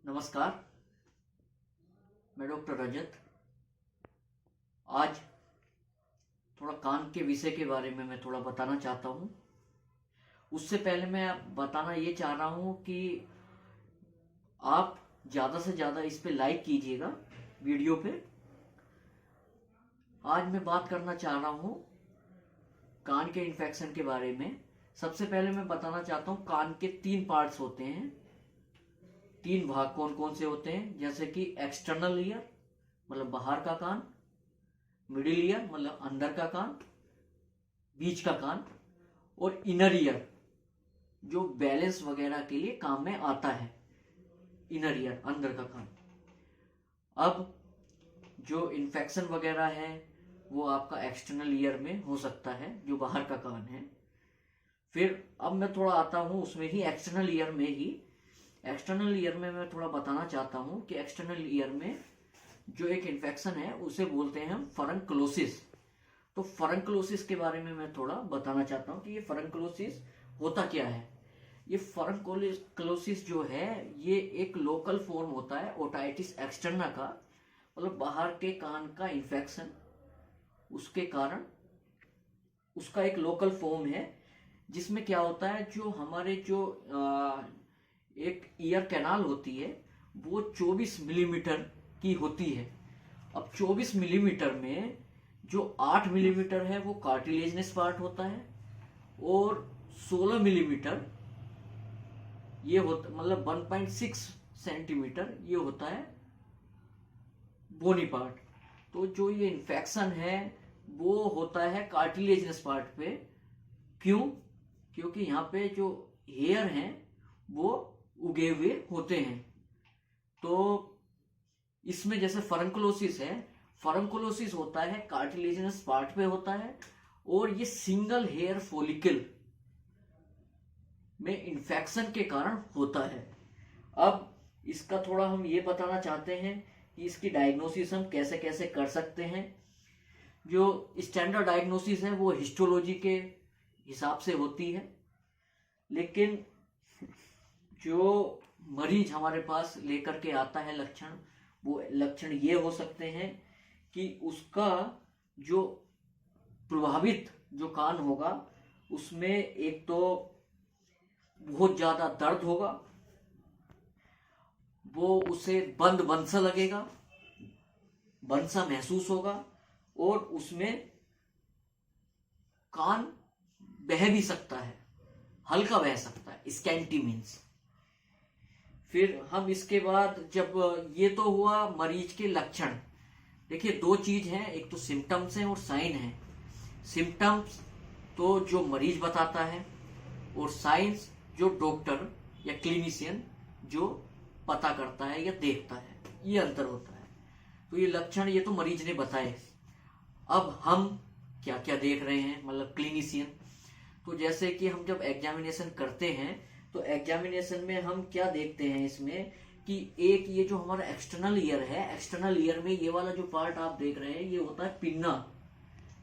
नमस्कार। मैं डॉक्टर रजत। आज थोड़ा कान के विषय के बारे में मैं थोड़ा बताना चाहता हूँ। उससे पहले मैं बताना ये चाह रहा हूँ कि आप ज़्यादा से ज़्यादा इस पे लाइक कीजिएगा वीडियो पे। आज मैं बात करना चाह रहा हूँ कान के इन्फेक्शन के बारे में। सबसे पहले मैं बताना चाहता हूँ कान के 3 पार्ट्स होते हैं। 3 भाग कौन कौन से होते हैं, जैसे कि एक्सटर्नल ईयर मतलब बाहर का कान, मिडिल ईयर मतलब अंदर का कान, बीच का कान, और इनर ईयर जो बैलेंस वगैरह के लिए काम में आता है। इनर ईयर अंदर का कान। अब जो इन्फेक्शन वगैरह है वो आपका एक्सटर्नल ईयर में हो सकता है, जो बाहर का कान है। फिर अब मैं थोड़ा आता हूँ उसमें ही एक्सटर्नल ईयर में ही। एक्सटर्नल ईयर में मैं थोड़ा बताना चाहता हूँ कि एक्सटर्नल ईयर में जो एक इन्फेक्शन है उसे बोलते हैं हम फरंक्लोसिस। तो फरंक्लोसिस के बारे में मैं थोड़ा बताना चाहता हूँ कि ये फरंक्लोसिस होता क्या है। ये फरंक्लोसिस जो है ये एक लोकल फॉर्म होता है ओटाइटिस एक्सटर्ना का, मतलब बाहर के कान का इन्फेक्शन, उसके कारण उसका एक लोकल फॉर्म है। जिसमें क्या होता है, जो हमारे जो एक ईयर कैनाल होती है वो 24 मिलीमीटर की होती है। अब 24 मिलीमीटर में जो 8 मिलीमीटर है वो कार्टिलेजनस पार्ट होता है, और 16 मिलीमीटर ये होता मतलब 1.6 सेंटीमीटर ये होता है बोनी पार्ट। तो जो ये इन्फेक्शन है वो होता है कार्टिलेजनस पार्ट पे। क्यों? क्योंकि यहाँ पे जो हेयर हैं वो उगे हुए होते हैं। तो इसमें जैसे फरंक्लोसिस है, फरंक्लोसिस होता है कार्टिलेजनस पार्ट पे होता है, और ये सिंगल हेयर फॉलिकल में इन्फेक्शन के कारण होता है। अब इसका थोड़ा हम ये बताना चाहते हैं कि इसकी डायग्नोसिस हम कैसे कैसे कर सकते हैं। जो स्टैंडर्ड डायग्नोसिस है वो हिस्टोलॉजी के हिसाब से होती है, लेकिन जो मरीज हमारे पास लेकर के आता है लक्षण, वो लक्षण ये हो सकते हैं कि उसका जो प्रभावित जो कान होगा उसमें एक तो बहुत ज्यादा दर्द होगा, वो उसे बंद बंद सा लगेगा, बंद सा महसूस होगा, और उसमें कान बह भी सकता है, हल्का बह सकता है, स्कैंटी मीन्स। फिर हम इसके बाद जब ये तो हुआ मरीज के लक्षण। देखिए 2 चीज हैं, एक तो सिम्टम्स हैं और साइन है। सिम्टम्स तो जो मरीज बताता है, और साइंस जो डॉक्टर या क्लिनिशियन जो पता करता है या देखता है, ये अंतर होता है। तो ये लक्षण ये तो मरीज ने बताए। अब हम क्या क्या देख रहे हैं मतलब क्लिनिशियन। तो जैसे कि हम जब एग्जामिनेशन करते हैं तो एग्जामिनेशन में हम क्या देखते हैं इसमें कि एक ये जो हमारा एक्सटर्नल ईयर है, एक्सटर्नल ईयर में ये वाला जो पार्ट आप देख रहे हैं ये होता है पिन्ना।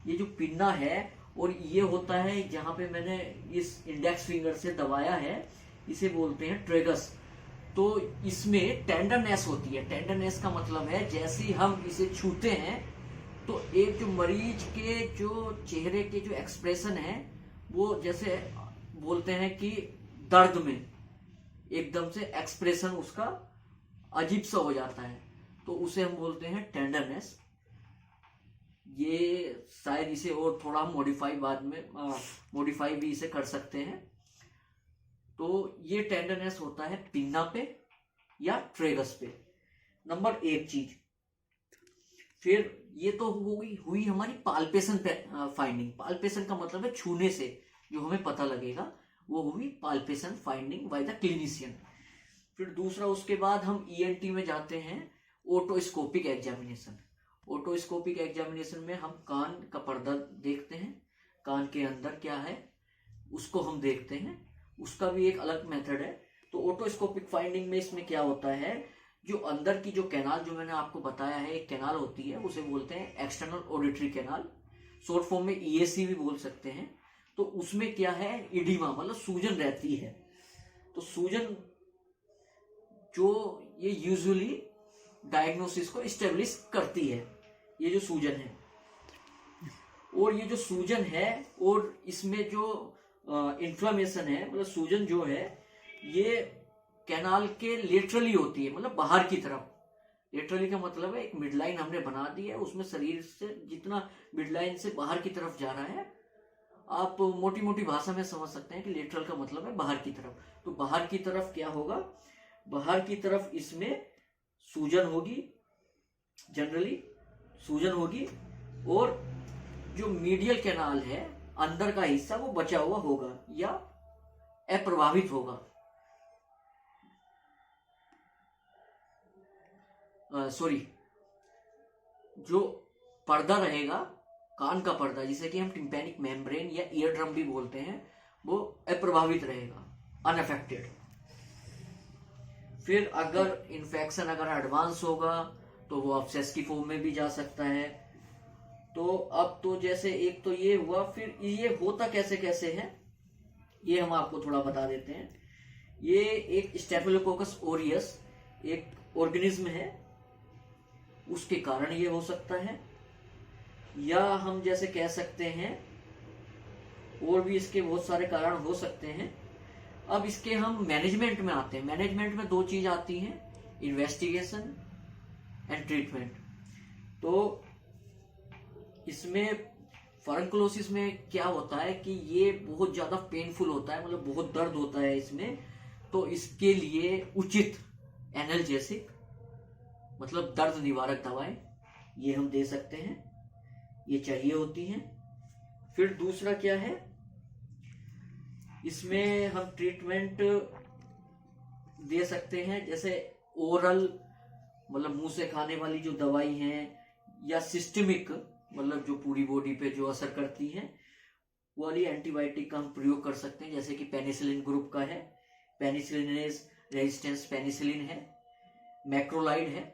ये जो पिन्ना है, और ये होता है जहां पे मैंने इस इंडेक्स फिंगर से दबाया है, इसे बोलते हैं ट्रेगस। तो इसमें टेंडरनेस होती है। टेंडरनेस का मतलब है जैसे ही हम इसे छूते हैं तो एक जो मरीज के जो चेहरे के जो एक्सप्रेशन है वो जैसे बोलते हैं कि दर्द में एकदम से एक्सप्रेशन उसका अजीब सा हो जाता है, तो उसे हम बोलते हैं टेंडरनेस। ये शायद इसे और थोड़ा मॉडिफाई बाद में मॉडिफाई भी इसे कर सकते हैं। तो ये टेंडरनेस होता है पिन्ना पे या ट्रेगस पे, नंबर 1 चीज। फिर ये तो हुई हमारी पाल्पेशन पे फाइंडिंग। पाल्पेशन का मतलब है छूने से जो हमें पता लगेगा, वो हुई palpation finding by the clinician. फिर दूसरा उसके बाद हम ईएनटी में जाते हैं, ओटोस्कोपिक एग्जामिनेशन। ओटोस्कोपिक एग्जामिनेशन में हम कान का पर्दा देखते हैं, कान के अंदर क्या है उसको हम देखते हैं। उसका भी एक अलग मेथड है। तो ओटोस्कोपिक फाइंडिंग में इसमें क्या होता है, जो अंदर की जो कैनाल जो मैंने आपको बताया है एक कैनाल होती है, उसे बोलते हैं external auditory canal, short form में ईएसी भी बोल सकते हैं। तो उसमें क्या है, इडिमा मतलब सूजन रहती है। तो सूजन जो ये यूजुअली डायग्नोसिस को इस्टेब्लिश करती है, ये जो सूजन है। और ये जो सूजन है और इसमें जो इन्फ्लामेशन है, मतलब सूजन जो है ये कैनाल के लेटरली होती है, मतलब बाहर की तरफ। लेटरली का मतलब है एक मिड लाइन हमने बना दी है, उसमें शरीर से जितना मिड लाइन से बाहर की तरफ जा रहा है, आप मोटी मोटी भाषा में समझ सकते हैं कि लेटरल का मतलब है बाहर की तरफ। तो बाहर की तरफ क्या होगा, बाहर की तरफ इसमें सूजन होगी, जनरली सूजन होगी, और जो मीडियल कैनाल है अंदर का हिस्सा वो बचा हुआ होगा या अप्रभावित होगा। सॉरी, जो पर्दा रहेगा कान का पर्दा, जिसे कि हम टिम्पैनिक मेम्ब्रेन या ईयर ड्रम भी बोलते हैं, वो अप्रभावित रहेगा, अनअफेक्टेड। फिर अगर इन्फेक्शन अगर एडवांस होगा तो वो अब्सेस की फॉर्म में भी जा सकता है। तो अब तो जैसे एक तो ये हुआ, फिर ये होता कैसे कैसे है ये हम आपको थोड़ा बता देते हैं। ये एक स्टेफिलोकोकस ओरियस एक ऑर्गेनिज्म है, उसके कारण ये हो सकता है, या हम जैसे कह सकते हैं और भी इसके बहुत सारे कारण हो सकते हैं। अब इसके हम मैनेजमेंट में आते हैं। मैनेजमेंट में दो चीज आती हैं, इन्वेस्टिगेशन एंड ट्रीटमेंट। तो इसमें फरंकुलोसिस में क्या होता है कि ये बहुत ज्यादा पेनफुल होता है, मतलब बहुत दर्द होता है इसमें। तो इसके लिए उचित एनाल्जेसिक मतलब दर्द निवारक दवाएं ये हम दे सकते हैं, ये चाहिए होती हैं। फिर दूसरा क्या है, इसमें हम ट्रीटमेंट दे सकते हैं, जैसे ओरल मतलब मुंह से खाने वाली जो दवाई है, या सिस्टमिक मतलब जो पूरी बॉडी पे जो असर करती है वो वाली एंटीबायोटिक का हम प्रयोग कर सकते हैं, जैसे कि पेनिसिलिन ग्रुप का है, पेनिसिलिनेज रेजिस्टेंस पेनिसिलिन है, मैक्रोलाइड है।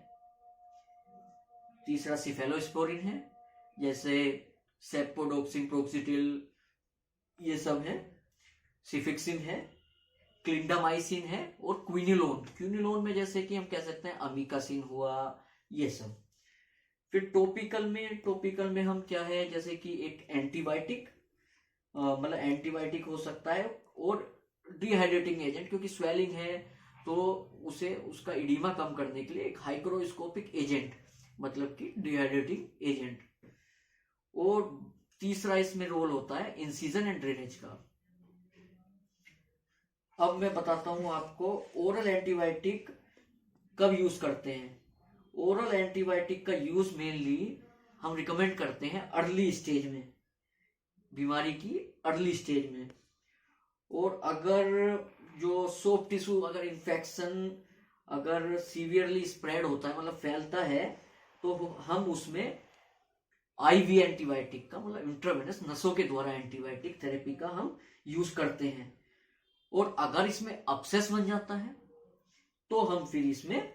तीसरा सिफेलोस्पोरिन है, जैसे सेप्टोडोक्सिन प्रोक्सिटिल ये सब है, सिफिक्सिन है, क्लिंडामाइसिन है, और क्विनिलोन। क्विनिलोन में जैसे कि हम कह सकते हैं अमीकासिन हुआ, ये सब। फिर टॉपिकल में हम क्या है, जैसे कि एक एंटीबायोटिक मतलब एंटीबायोटिक हो सकता है, और डिहाइड्रेटिंग एजेंट, क्योंकि स्वेलिंग है तो उसे उसका इडीमा कम करने के लिए एक हाइग्रोस्कोपिक एजेंट मतलब कि डिहाइड्रेटिंग एजेंट। और तीसरा इसमें रोल होता है इंसिजन एंड ड्रेनेज का। अब मैं बताता हूं आपको ओरल एंटीबायोटिक कब यूज करते हैं। ओरल एंटीबायोटिक का यूज मेनली हम रिकमेंड करते हैं अर्ली स्टेज में, बीमारी की अर्ली स्टेज में। और अगर जो सॉफ्ट टिश्यू अगर इन्फेक्शन अगर सीवियरली स्प्रेड होता है मतलब फैलता है, तो हम उसमें आईवी एंटीबायोटिक का मतलब इंट्रावेनस नसों के द्वारा एंटीबायोटिक थेरेपी का हम यूज करते हैं। और अगर इसमें अपसेस बन जाता है तो हम फिर इसमें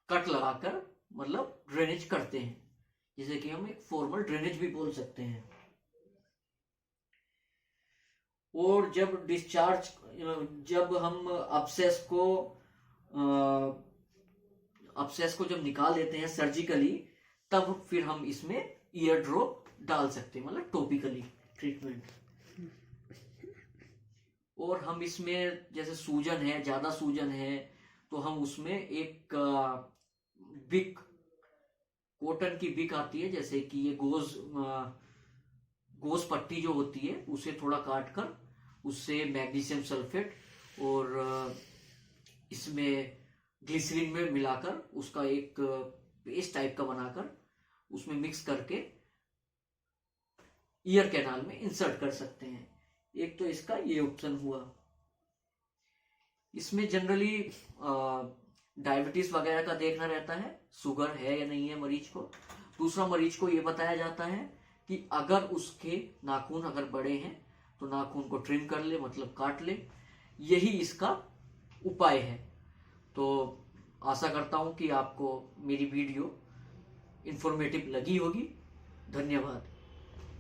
कट लगाकर मतलब ड्रेनेज करते हैं, जिसे कि हम एक फॉर्मल ड्रेनेज भी बोल सकते हैं। और जब हम अपसेस को जब निकाल देते हैं सर्जिकली, तब फिर हम इसमें ईयर ड्रॉप डाल सकते हैं, मतलब टॉपिकली ट्रीटमेंट। और हम इसमें जैसे सूजन है, ज्यादा सूजन है, तो हम उसमें एक बिक कॉटन की बिक आती है, जैसे कि ये गोज पट्टी जो होती है उसे थोड़ा काट कर उससे मैग्नीशियम सल्फेट और इसमें ग्लिसरीन में मिलाकर उसका एक पेस्ट टाइप का बनाकर उसमें मिक्स करके ईयर कैनाल में इंसर्ट कर सकते हैं। एक तो इसका ये ऑप्शन हुआ। इसमें जनरली डायबिटीज वगैरह का देखना रहता है, शुगर है या नहीं है मरीज को। दूसरा, मरीज को ये बताया जाता है कि अगर उसके नाखून अगर बड़े हैं तो नाखून को ट्रिम कर ले, मतलब काट ले। यही इसका उपाय है। तो आशा करता हूं कि आपको मेरी वीडियो इंफॉर्मेटिव लगी होगी। धन्यवाद।